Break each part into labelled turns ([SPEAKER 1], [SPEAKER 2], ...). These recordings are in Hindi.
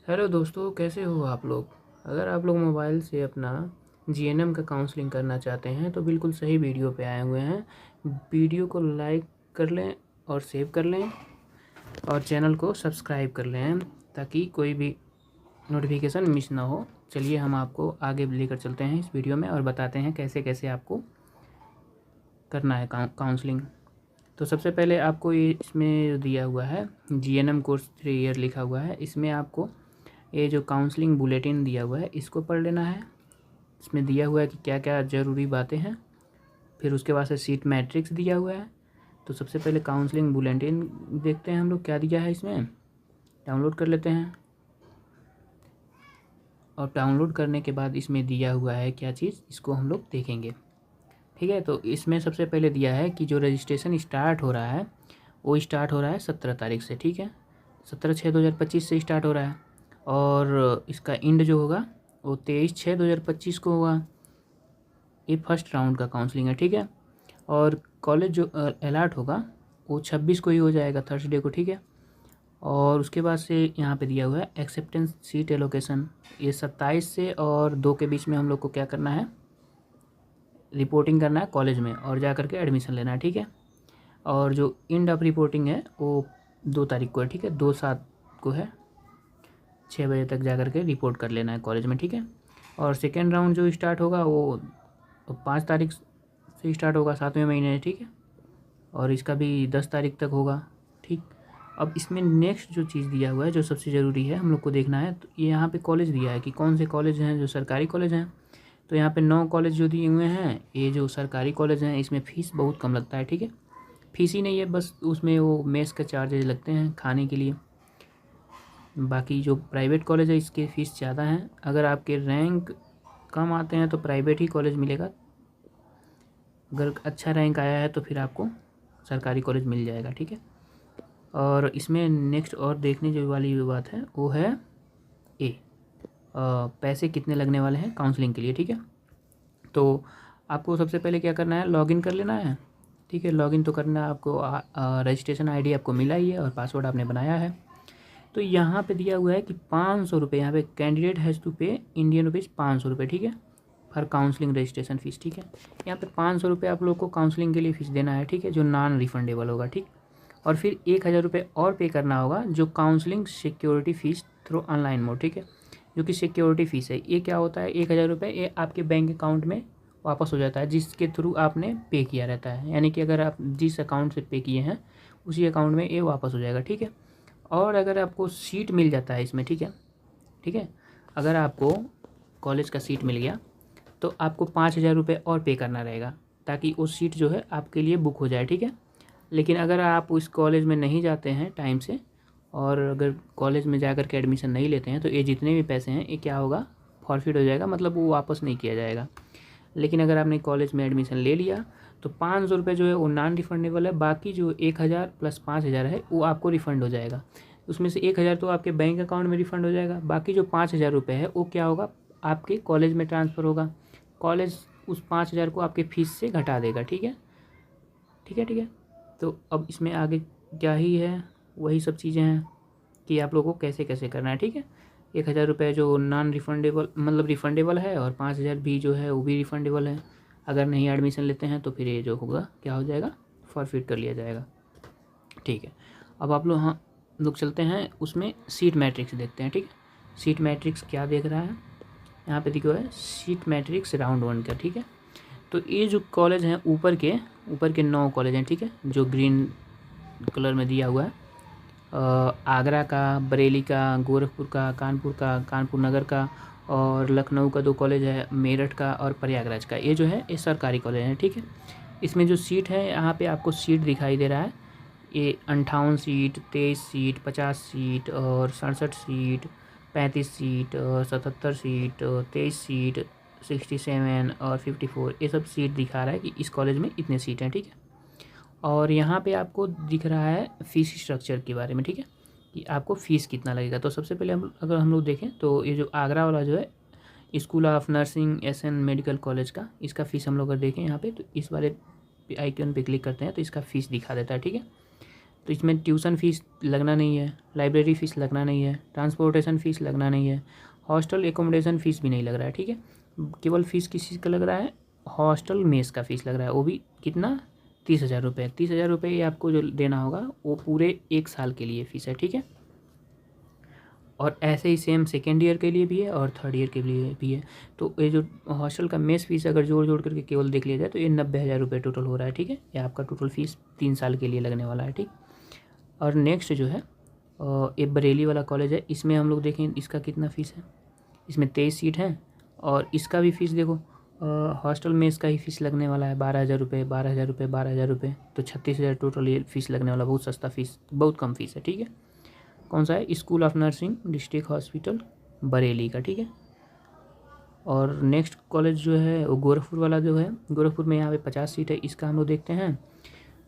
[SPEAKER 1] हेलो दोस्तों, कैसे हो आप लोग। अगर आप लोग मोबाइल से अपना जीएनएम का काउंसलिंग करना चाहते हैं तो बिल्कुल सही वीडियो पे आए हुए हैं। वीडियो को लाइक कर लें और सेव कर लें और चैनल को सब्सक्राइब कर लें ताकि कोई भी नोटिफिकेशन मिस ना हो। चलिए हम आपको आगे लेकर चलते हैं इस वीडियो में और बताते हैं कैसे कैसे आपको करना है काउंसलिंग। तो सबसे पहले आपको ये इसमें दिया हुआ है जीएनएम कोर्स 3 ईयर लिखा हुआ है। इसमें आपको ये जो काउंसलिंग बुलेटिन दिया हुआ है इसको पढ़ लेना है। इसमें दिया हुआ है कि क्या क्या ज़रूरी बातें हैं। फिर उसके बाद से सीट मैट्रिक्स दिया हुआ है। तो सबसे पहले काउंसलिंग बुलेटिन देखते हैं हम लोग क्या दिया है इसमें। डाउनलोड कर लेते हैं और डाउनलोड करने के बाद इसमें दिया हुआ है क्या चीज़, इसको हम लोग देखेंगे। ठीक है, तो इसमें सबसे पहले दिया है कि जो रजिस्ट्रेशन स्टार्ट हो रहा है वो स्टार्ट हो रहा है 17 तारीख से। ठीक है, 17/6/2025 से स्टार्ट हो रहा है और इसका एंड जो होगा वो 23/6/2025 को होगा। ये फर्स्ट राउंड का काउंसलिंग है। ठीक है, और कॉलेज जो अलॉट होगा वो 26 को ही हो जाएगा, थर्सडे को। ठीक है, और उसके बाद से यहाँ पे दिया हुआ है एक्सेप्टेंस सीट एलोकेशन। ये 27 से और 2 के बीच में हम लोग को क्या करना है, रिपोर्टिंग करना है कॉलेज में और जा कर के एडमिशन लेना है। ठीक है, और जो एंड ऑफ रिपोर्टिंग है वो 2 तारीख को है। ठीक है, 2/7 को है, 6 बजे तक जा कर के रिपोर्ट कर लेना है कॉलेज में। ठीक है, और सेकेंड राउंड जो स्टार्ट होगा वो 5 तारीख से स्टार्ट होगा, 7वें महीने। ठीक है, और इसका भी 10 तारीख तक होगा। ठीक, अब इसमें नेक्स्ट जो चीज़ दिया हुआ है जो सबसे ज़रूरी है हम लोग को देखना है, तो ये यहाँ पे कॉलेज दिया है कि कौन से कॉलेज हैं जो सरकारी कॉलेज हैं। तो यहाँ पे 9 कॉलेज जो दिए हुए हैं, ये जो सरकारी कॉलेज हैं इसमें फ़ीस बहुत कम लगता है। ठीक है, फीस ही नहीं है, बस उसमें वो मेस का चार्जेज लगते हैं खाने के लिए। बाकी जो प्राइवेट कॉलेज है इसके फ़ीस ज़्यादा हैं। अगर आपके रैंक कम आते हैं तो प्राइवेट ही कॉलेज मिलेगा, अगर अच्छा रैंक आया है तो फिर आपको सरकारी कॉलेज मिल जाएगा। ठीक है, और इसमें नेक्स्ट और देखने जो वाली बात है वो है पैसे कितने लगने वाले हैं काउंसलिंग के लिए। ठीक है, तो आपको सबसे पहले क्या करना है, लॉगिन कर लेना है। ठीक है, लॉगिन तो करना है आपको। रजिस्ट्रेशन आईडी आपको मिला ही है और पासवर्ड आपने बनाया है। तो यहाँ पे दिया हुआ है कि 500 रुपये, यहाँ पे कैंडिडेट हैज़ टू पे इंडियन रुपीज़ 500 रुपये। ठीक है, फॉर काउंसलिंग रजिस्ट्रेशन फ़ीस। ठीक है, यहाँ पे 500 रुपये आप लोग को काउंसलिंग के लिए फ़ीस देना है। ठीक है, जो नॉन रिफंडेबल होगा। ठीक, और फिर 1000 रुपये और पे करना होगा जो counselling security fees through online mode. ठीक है, जो कि सिक्योरिटी फ़ीस है। ये क्या होता है, 1000 रुपये ये आपके बैंक अकाउंट में वापस हो जाता है जिसके थ्रू आपने पे किया रहता है। यानी कि अगर आप जिस अकाउंट से पे किए हैं उसी अकाउंट में ये वापस हो जाएगा। ठीक है, और अगर आपको सीट मिल जाता है इसमें, ठीक है, ठीक है, अगर आपको कॉलेज का सीट मिल गया तो आपको 5000 रुपये और पे करना रहेगा ताकि वो सीट जो है आपके लिए बुक हो जाए। ठीक है, लेकिन अगर आप उस कॉलेज में नहीं जाते हैं टाइम से और अगर कॉलेज में जा कर के एडमिशन नहीं लेते हैं तो ये जितने भी पैसे हैं ये क्या होगा, फॉरफिट हो जाएगा, मतलब वो वापस नहीं किया जाएगा। लेकिन अगर आपने कॉलेज में एडमिशन ले लिया तो 500 रुपये जो है वो नॉन रिफंडेबल है। बाकी जो 1000 प्लस 5000 है वो आपको रिफ़ंड हो जाएगा। उसमें से 1000 तो आपके बैंक अकाउंट में रिफ़ंड हो जाएगा, बाकी जो 5000 रुपये है वो क्या होगा, आपके कॉलेज में ट्रांसफ़र होगा। कॉलेज उस 5000 को आपके फ़ीस से घटा देगा। ठीक है, ठीक है, ठीक है। तो अब इसमें आगे क्या ही है, वही सब चीज़ें हैं कि आप लोगों को कैसे कैसे करना है। ठीक है, 1000 रुपये जो नॉन रिफंडेबल मतलब रिफंडेबल है और 5000 भी जो है वो भी रिफंडेबल है। अगर नहीं एडमिशन लेते हैं तो फिर ये जो होगा क्या हो जाएगा, फॉरफिट कर लिया जाएगा। ठीक है, अब आप लोग हाँ लोग चलते हैं उसमें सीट मैट्रिक्स देखते हैं। ठीक है, सीट मैट्रिक्स क्या देख रहा है, यहाँ पे देखो है सीट मैट्रिक्स राउंड 1 का। ठीक है, तो ये जो कॉलेज हैं ऊपर के 9 कॉलेज हैं। ठीक है, जो ग्रीन कलर में दिया हुआ है, आगरा का, बरेली का, गोरखपुर का, कानपुर नगर का और लखनऊ का 2 कॉलेज है, मेरठ का और प्रयागराज का। ये जो है ये सरकारी कॉलेज हैं। ठीक है, इसमें जो सीट है यहाँ पे आपको सीट दिखाई दे रहा है, ये 58 सीट, 23 सीट, 50 सीट और 67 सीट, 35 सीट और 77 सीट और 23 सीट, 67 और 54, ये सब सीट दिखा रहा है कि इस कॉलेज में इतने सीट हैं। ठीक है, और यहाँ पे आपको दिख रहा है फ़ीस स्ट्रक्चर के बारे में। ठीक है, कि आपको फ़ीस कितना लगेगा। तो सबसे पहले हम लोग देखें तो ये जो आगरा वाला जो है school of nursing SN medical college का, इसका फ़ीस हम लोग अगर देखें यहाँ पे तो इस वाले आइकन पे क्लिक करते हैं तो इसका फ़ीस दिखा देता है। ठीक है, तो इसमें ट्यूशन फ़ीस लगना नहीं है, लाइब्रेरी फ़ीस लगना नहीं है, ट्रांसपोर्टेशन फ़ीस लगना नहीं है, हॉस्टल एकोमोडेशन फ़ीस भी नहीं लग रहा है, ठीक है। केवल फ़ीस किस चीज़ का लग रहा है, हॉस्टल मेस का फ़ीस लग रहा है, वो भी कितना, 30,000 रुपये। 30,000 रुपये ये आपको जो देना होगा वो पूरे 1 साल के लिए फ़ीस है, ठीक है। और ऐसे ही सेम सेकेंड ईयर के लिए भी है और थर्ड ईयर के लिए भी है। तो ये जो हॉस्टल का मेस फ़ीस अगर जोड़ करके केवल देख लिया जाए तो ये 90,000 रुपये टोटल हो रहा है, ठीक है। ये आपका टोटल फ़ीस 3 साल के लिए लगने वाला है, ठीक। और नेक्स्ट जो है ये बरेली वाला कॉलेज है, इसमें हम लोग देखें इसका कितना फ़ीस है। इसमें 23 सीट हैं और इसका भी फ़ीस देखो, हॉस्टल में इसका ही फ़ीस लगने वाला है 12,000 रुपये, 12,000 रुपये, 12,000 रुपये, तो 36,000 टोटल ये फ़ीस लगने वाला। बहुत सस्ता फ़ीस, बहुत कम फ़ीस है, ठीक है। कौन सा है, school of nursing district hospital Bareilly का, ठीक है। और नेक्स्ट कॉलेज जो है वो गोरखपुर वाला जो है, गोरखपुर में यहाँ पे 50 सीट है, इसका हम लोग देखते हैं।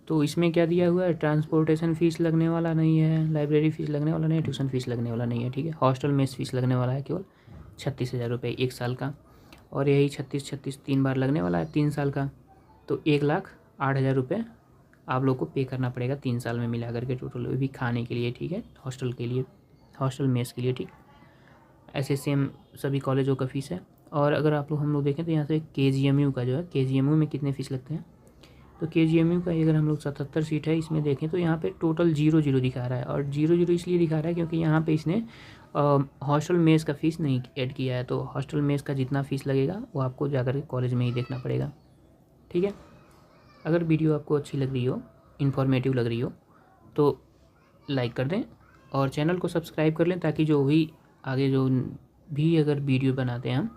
[SPEAKER 1] तो इसमें क्या दिया हुआ है, ट्रांसपोर्टेशन फ़ीस लगने वाला नहीं है, लाइब्रेरी फ़ीस लगने वाला नहीं है, ट्यूशन फ़ीस लगने वाला नहीं है, ठीक है। हॉस्टल मेस फ़ीस लगने वाला है केवल 36,000 रुपये 1 साल का, और यही 36 3 बार लगने वाला है 3 साल का। तो 1,08,000 रुपये आप लोग को पे करना पड़ेगा 3 साल में मिला करके टोटल, वो भी खाने के लिए, ठीक है, हॉस्टल के लिए, हॉस्टल मेस के लिए, ठीक। ऐसे सेम सभी कॉलेजों का फ़ीस है। और अगर आप लोग हम लोग देखें तो यहाँ से KGMU का जो है, KGMU में कितने फ़ीस लगते हैं, तो KGMU का अगर हम लोग 77 सीट है इसमें देखें तो यहाँ पे टोटल 0 दिखा रहा है। और 0 इसलिए दिखा रहा है क्योंकि यहाँ पे इसने हॉस्टल मेस का फ़ीस नहीं ऐड किया है। तो हॉस्टल मेस का जितना फ़ीस लगेगा वो आपको जाकर के कॉलेज में ही देखना पड़ेगा, ठीक है। अगर वीडियो आपको अच्छी लग रही हो, इन्फॉर्मेटिव लग रही हो, तो लाइक कर दें और चैनल को सब्सक्राइब कर लें, ताकि जो भी आगे जो भी अगर वीडियो बनाते हैं हम,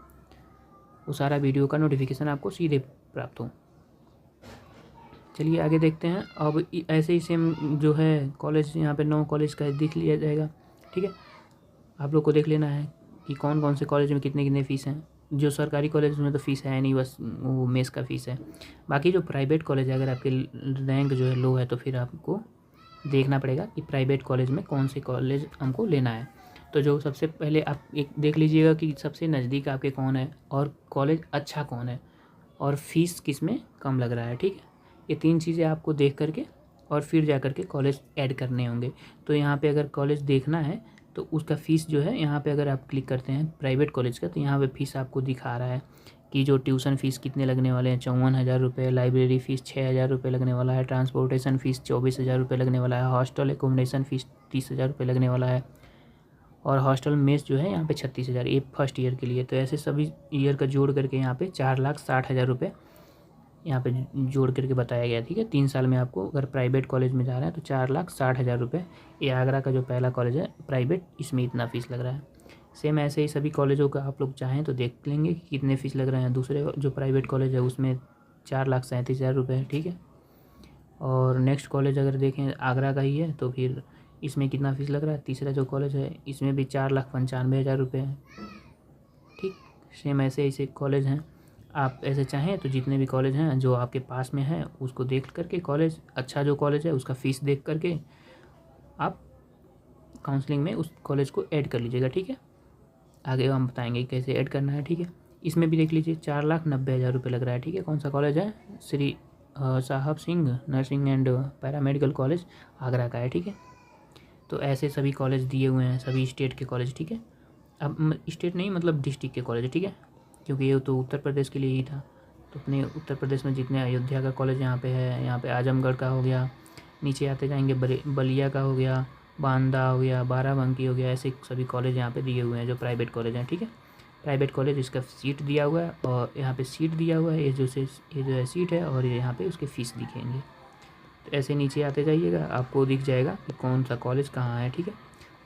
[SPEAKER 1] वो सारा वीडियो का नोटिफिकेशन आपको सीधे प्राप्त हो। चलिए आगे देखते हैं। अब ऐसे ही सेम जो है कॉलेज, यहाँ पे 9 कॉलेज का देख लिया जाएगा, ठीक है। आप लोग को देख लेना है कि कौन कौन से कॉलेज में कितने कितने फ़ीस हैं। जो सरकारी कॉलेज में तो फ़ीस है नहीं, बस वो मेस का फ़ीस है। बाकी जो प्राइवेट कॉलेज है, अगर आपके रैंक जो है लो है तो फिर आपको देखना पड़ेगा कि प्राइवेट कॉलेज में कौन से कॉलेज हमको लेना है। तो जो सबसे पहले आप एक देख लीजिएगा कि सबसे नज़दीक आपके कौन है और कॉलेज अच्छा कौन है और फ़ीस किस में कम लग रहा है, ठीक है। ये 3 चीज़ें आपको देख करके और फिर जा कर के कॉलेज ऐड करने होंगे। तो यहाँ पे अगर कॉलेज देखना है तो उसका फ़ीस जो है, यहाँ पे अगर आप क्लिक करते हैं प्राइवेट कॉलेज का, तो यहाँ पे फ़ीस आपको दिखा रहा है कि जो ट्यूशन फ़ीस कितने लगने वाले हैं, 54,000 रुपये, लाइब्रेरी फ़ीस 6,000 रुपये लगने वाला है, ट्रांसपोर्टेशन फ़ीस 24,000 रुपये लगने वाला है, हॉस्टल एकोमोडेशन फ़ीस 30,000 रुपये लगने वाला है, और हॉस्टल मेस जो है यहाँ पे 36,000, ये फर्स्ट ईयर के लिए। तो ऐसे सभी ईयर का जोड़ करके यहाँ पे 4,60,000 रुपये यहाँ पे जोड़ करके बताया गया, ठीक है। 3 साल में आपको अगर प्राइवेट कॉलेज में जा रहे हैं तो 4,60,000 रुपये, ये आगरा का जो पहला कॉलेज है प्राइवेट, इसमें इतना फ़ीस लग रहा है। सेम ऐसे ही सभी कॉलेजों का आप लोग चाहें तो देख लेंगे कि कितने फ़ीस लग रहे हैं। दूसरे जो प्राइवेट कॉलेज है उसमें 4,37,000 रुपये है, ठीक है। और नेक्स्ट कॉलेज अगर देखें आगरा का ही है तो फिर इसमें कितना फ़ीस लग रहा है। तीसरा जो कॉलेज है इसमें भी 4,95,000 रुपये है, ठीक। सेम ऐसे ऐसे कॉलेज हैं। आप ऐसे चाहें तो जितने भी कॉलेज हैं जो आपके पास में है उसको देख करके, कॉलेज अच्छा जो कॉलेज है उसका फ़ीस देख करके आप काउंसलिंग में उस कॉलेज को ऐड कर लीजिएगा, ठीक है। आगे हम बताएंगे कैसे ऐड करना है, ठीक है। इसमें भी देख लीजिए 4,90,000 रुपये लग रहा है, ठीक है। कौन सा कॉलेज है, श्री साहब Singh nursing and paramedical college Agra का है, ठीक है। तो ऐसे सभी कॉलेज दिए हुए हैं, सभी स्टेट के कॉलेज, ठीक है। अब स्टेट नहीं मतलब डिस्ट्रिक्ट के कॉलेज, ठीक है, क्योंकि ये तो उत्तर प्रदेश के लिए ही था। तो अपने उत्तर प्रदेश में जितने अयोध्या का कॉलेज यहाँ पे है, यहाँ पे आजमगढ़ का हो गया, नीचे आते जाएंगे बलिया का हो गया, बांदा हो गया, बाराबंकी हो गया, ऐसे सभी कॉलेज यहाँ पे दिए हुए हैं जो प्राइवेट कॉलेज हैं, ठीक है। प्राइवेट कॉलेज इसका सीट दिया हुआ है और यहाँ पे सीट दिया हुआ है, ये जो है सीट है, और ये यहाँ पे उसके फ़ीस दिखेंगे। तो ऐसे नीचे आते जाइएगा, आपको दिख जाएगा कि कौन सा कॉलेज कहाँ है, ठीक है।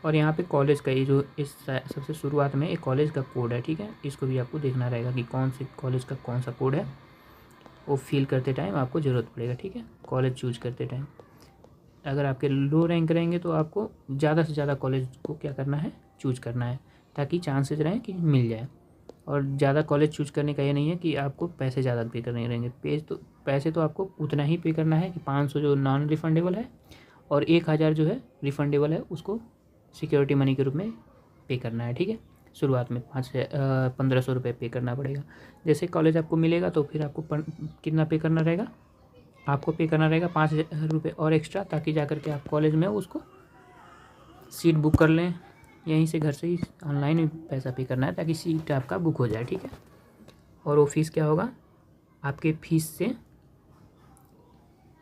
[SPEAKER 1] और यहाँ पे कॉलेज का ये जो इस सबसे शुरुआत में एक कॉलेज का कोड है, ठीक है, इसको भी आपको देखना रहेगा कि कौन से कॉलेज का कौन सा कोड है, वो फिल करते टाइम आपको ज़रूरत पड़ेगा, ठीक है, कॉलेज चूज करते टाइम। अगर आपके लो रैंक रहेंगे तो आपको ज़्यादा से ज़्यादा कॉलेज को क्या करना है, चूज करना है, ताकि चांसेस रहें कि मिल जाए। और ज़्यादा कॉलेज चूज करने का ये नहीं है कि आपको पैसे ज़्यादा पे करने रहेंगे, पैसे तो आपको उतना ही पे करना है कि 500 जो नॉन रिफंडेबल है और 1,000 जो है रिफंडेबल है, उसको सिक्योरिटी मनी के रूप में पे करना है, ठीक है। शुरुआत में 1,500 रुपये पे करना पड़ेगा। जैसे कॉलेज आपको मिलेगा तो फिर आपको कितना पे करना रहेगा, आपको पे करना रहेगा 5,000 रुपये और एक्स्ट्रा, ताकि जा कर के आप कॉलेज में उसको सीट बुक कर लें। यहीं से घर से ही ऑनलाइन ही पैसा पे करना है ताकि सीट आपका बुक हो जाए, ठीक है। और वो फीस क्या होगा, आपके फीस से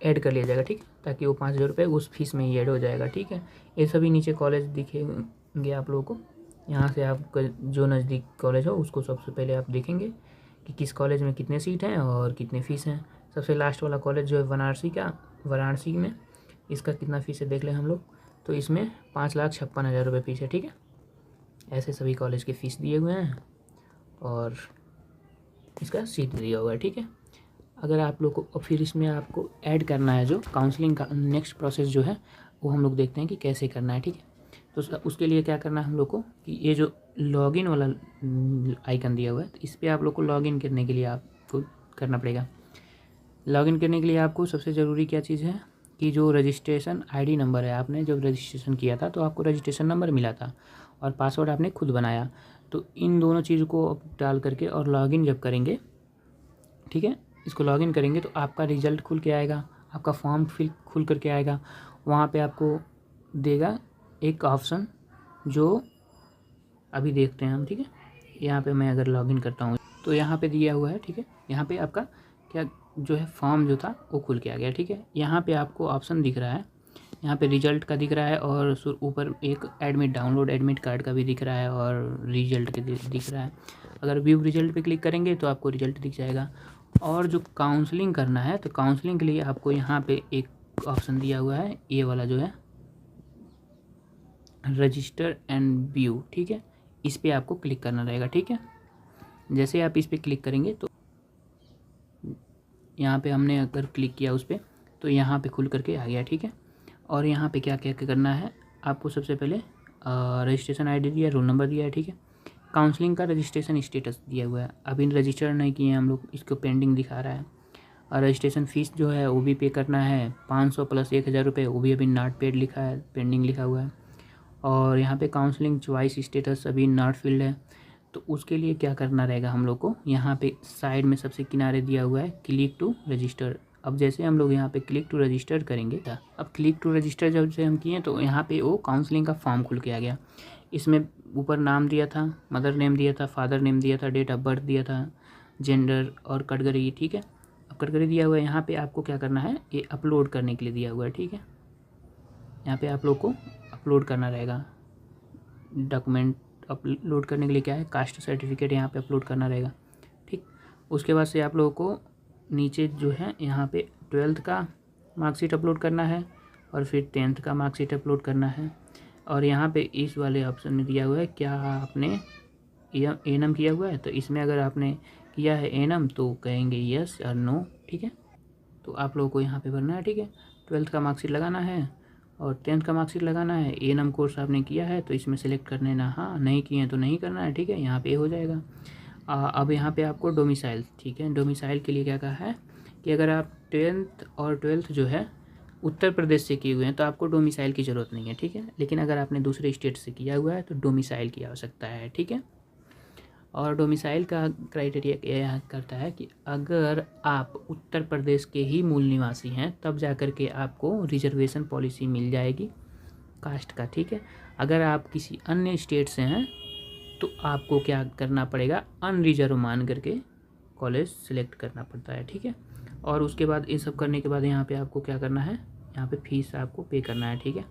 [SPEAKER 1] ऐड कर लिया जाएगा, ठीक है, ताकि वो 5,000 रुपये उस फीस में ही ऐड हो जाएगा, ठीक है। ये सभी नीचे कॉलेज दिखेंगे आप लोगों को। यहाँ से आपका जो नज़दीक कॉलेज हो उसको सबसे पहले आप देखेंगे कि किस कॉलेज में कितने सीट हैं और कितने फ़ीस हैं। सबसे लास्ट वाला कॉलेज जो है वाराणसी में, इसका कितना फ़ीस है देख लें हम लोग। तो इसमें 5,56,000 रुपये फ़ीस है, ठीक है। ऐसे सभी कॉलेज के फ़ीस दिए हुए हैं और इसका सीट दिया हुआ है, ठीक है। अगर आप लोग को और फिर इसमें आपको ऐड करना है जो काउंसलिंग का नेक्स्ट प्रोसेस जो है वो हम लोग देखते हैं कि कैसे करना है, ठीक है। तो उसके लिए क्या करना है हम लोग को कि ये जो लॉगिन वाला आइकन दिया हुआ है, तो इस पर आप लोग को लॉगिन करने के लिए आपको करना पड़ेगा। लॉगिन करने के लिए आपको सबसे ज़रूरी क्या चीज़ है कि जो रजिस्ट्रेशन आईडी नंबर है, आपने जब रजिस्ट्रेशन किया था तो आपको रजिस्ट्रेशन नंबर मिला था और पासवर्ड आपने खुद बनाया। तो इन दोनों चीज़ों को डाल करके और लॉगिन जब करेंगे, ठीक है, इसको लॉगिन करेंगे तो आपका रिज़ल्ट खुल के आएगा, आपका फॉर्म खुल करके आएगा। वहाँ पे आपको देगा एक ऑप्शन जो अभी देखते हैं हम, ठीक है। यहाँ पे मैं अगर लॉगिन करता हूँ तो यहाँ पे दिया हुआ है, ठीक है। यहाँ पे आपका क्या जो है फॉर्म जो था वो खुल के आ गया, ठीक है। यहाँ पे आपको ऑप्शन दिख रहा है, यहाँ पे रिजल्ट का दिख रहा है और ऊपर एक डाउनलोड एडमिट कार्ड का भी दिख रहा है और रिजल्ट के दिख रहा है। अगर व्यू रिजल्ट पे क्लिक करेंगे तो आपको रिजल्ट दिख जाएगा। और जो काउंसलिंग करना है तो काउंसलिंग के लिए आपको यहाँ पे एक ऑप्शन दिया हुआ है, ये वाला जो है रजिस्टर एंड व्यू, ठीक है। इस पर आपको क्लिक करना रहेगा, ठीक है। जैसे आप इस पर क्लिक करेंगे तो यहाँ पे हमने अगर क्लिक किया उस पर तो यहाँ पे खुल करके आ गया, ठीक है। और यहाँ पे क्या क्या करना है आपको, सबसे पहले रजिस्ट्रेशन आईडी दिया, रोल नंबर दिया है, ठीक है। काउंसलिंग का रजिस्ट्रेशन स्टेटस दिया हुआ है, अभी रजिस्टर नहीं किए हैं हम लोग, इसको पेंडिंग दिखा रहा है। और रजिस्ट्रेशन फ़ीस जो है वो भी पे करना है 500 प्लस 1,000 रुपये, वो भी अभी नॉट पेड लिखा है, पेंडिंग लिखा हुआ है। और यहाँ पे काउंसलिंग चॉइस स्टेटस अभी नॉट फिल्ड है। तो उसके लिए क्या करना रहेगा हम लोग को, यहाँ पे साइड में सबसे किनारे दिया हुआ है क्लिक टू रजिस्टर। अब जैसे हम लोग यहाँ पे क्लिक टू रजिस्टर करेंगे, अब क्लिक टू रजिस्टर जब से हम किए तो यहाँ पे वो काउंसलिंग का फॉर्म खुल के आ गया। इसमें ऊपर नाम दिया था, मदर नेम दिया था, फादर नेम दिया था, डेट ऑफ बर्थ दिया था, जेंडर और कैटेगरी, ठीक है। अब कैटेगरी दिया हुआ है, यहाँ पे आपको क्या करना है, ये अपलोड करने के लिए दिया हुआ है, ठीक है। यहाँ पे आप लोग को अपलोड करना रहेगा डॉक्यूमेंट। अपलोड करने के लिए क्या है, कास्ट सर्टिफिकेट यहाँ पे अपलोड करना रहेगा, ठीक। उसके बाद से आप लोगों को नीचे जो है यहाँ पे 12th का मार्कशीट अपलोड करना है और फिर 10th का मार्कशीट अपलोड करना है। और यहाँ पे इस वाले ऑप्शन में दिया हुआ है क्या आपने एनम किया हुआ है, तो इसमें अगर आपने किया है एनम तो कहेंगे यस और नो, ठीक है। तो आप लोगों को यहाँ पे भरना है, ठीक है। 12th का मार्कशीट लगाना है और 10th का मार्कशीट लगाना है। एनम कोर्स आपने किया है तो इसमें सेलेक्ट करने ना, हाँ नहीं किए हैं तो नहीं करना है, ठीक है। यहाँ पे हो जाएगा। अब यहाँ पे आपको डोमिसाइल, ठीक है। डोमिसाइल के लिए क्या कहा है कि अगर आप 10th और 12th जो है उत्तर प्रदेश से किए हुए हैं तो आपको डोमिसाइल की ज़रूरत नहीं है, ठीक है। लेकिन अगर आपने दूसरे स्टेट से किया हुआ है तो डोमिसाइल की आवश्यकता है, ठीक है। और डोमिसाइल का क्राइटेरिया यह करता है कि अगर आप उत्तर प्रदेश के ही मूल निवासी हैं तब जा कर के आपको रिजर्वेशन पॉलिसी मिल जाएगी कास्ट का, ठीक है। अगर आप किसी अन्य स्टेट से हैं तो आपको क्या करना पड़ेगा, अनरिजर्व मान करके कॉलेज सेलेक्ट करना पड़ता है, ठीक है। और उसके बाद ये सब करने के बाद यहाँ पे आपको क्या करना है, यहाँ पे फीस आपको पे करना है, ठीक है।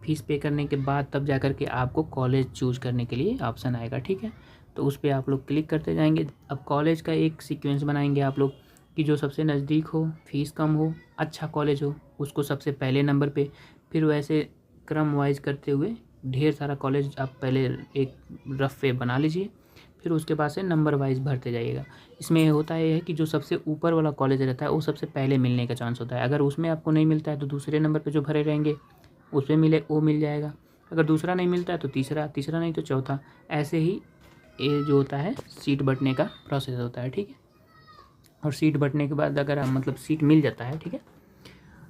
[SPEAKER 1] फीस पे करने के बाद तब जा कर के आपको कॉलेज चूज़ करने के लिए ऑप्शन आएगा, ठीक है। तो उस पर आप लोग क्लिक करते जाएंगे। अब कॉलेज का एक सीक्वेंस बनाएंगे आप लोग कि जो सबसे नज़दीक हो, फीस कम हो, अच्छा कॉलेज हो, उसको सबसे पहले नंबर पे, फिर वैसे क्रम वाइज करते हुए ढेर सारा कॉलेज आप पहले एक रफ पे बना लीजिए, फिर उसके बाद से नंबर वाइज भरते जाइएगा। इसमें होता है कि जो सबसे ऊपर वाला कॉलेज रहता है वो सबसे पहले मिलने का चांस होता है। अगर उसमें आपको नहीं मिलता है तो दूसरे नंबर पे जो भरे रहेंगे उस पर वो मिल जाएगा। अगर दूसरा नहीं मिलता है तो तीसरा, तीसरा नहीं तो चौथा, ऐसे ही ये जो होता है सीट बंटने का प्रोसेस होता है, ठीक है। और सीट बंटने के बाद अगर मतलब सीट मिल जाता है, ठीक है,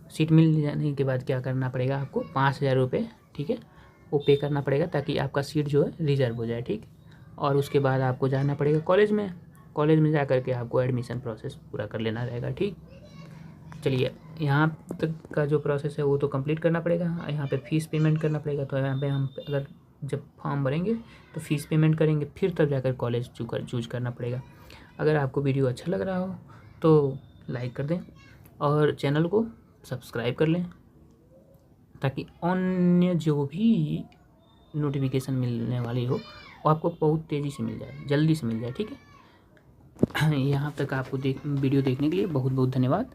[SPEAKER 1] सीट मिल जाने के बाद क्या करना पड़ेगा आपको, 5,000 रुपये, ठीक है, वो पे करना पड़ेगा ताकि आपका सीट जो है रिजर्व हो जाए, ठीक। और उसके बाद आपको जाना पड़ेगा कॉलेज में जा कर के आपको एडमिशन प्रोसेस पूरा कर लेना रहेगा, ठीक। चलिए, यहाँ तक का जो प्रोसेस है वो तो कंप्लीट करना पड़ेगा। यहाँ पे फ़ीस पेमेंट करना पड़ेगा, तो यहाँ पे हम अगर जब फॉर्म भरेंगे तो फ़ीस पेमेंट करेंगे, फिर तब जाकर कॉलेज चूज करना पड़ेगा। अगर आपको वीडियो अच्छा लग रहा हो तो लाइक कर दें और चैनल को सब्सक्राइब कर लें, ताकि अन्य जो भी नोटिफिकेशन मिलने वाली हो वो आपको बहुत तेज़ी से मिल जाए, जल्दी से मिल जाए, ठीक है। यहाँ तक आपको वीडियो देखने के लिए बहुत बहुत धन्यवाद।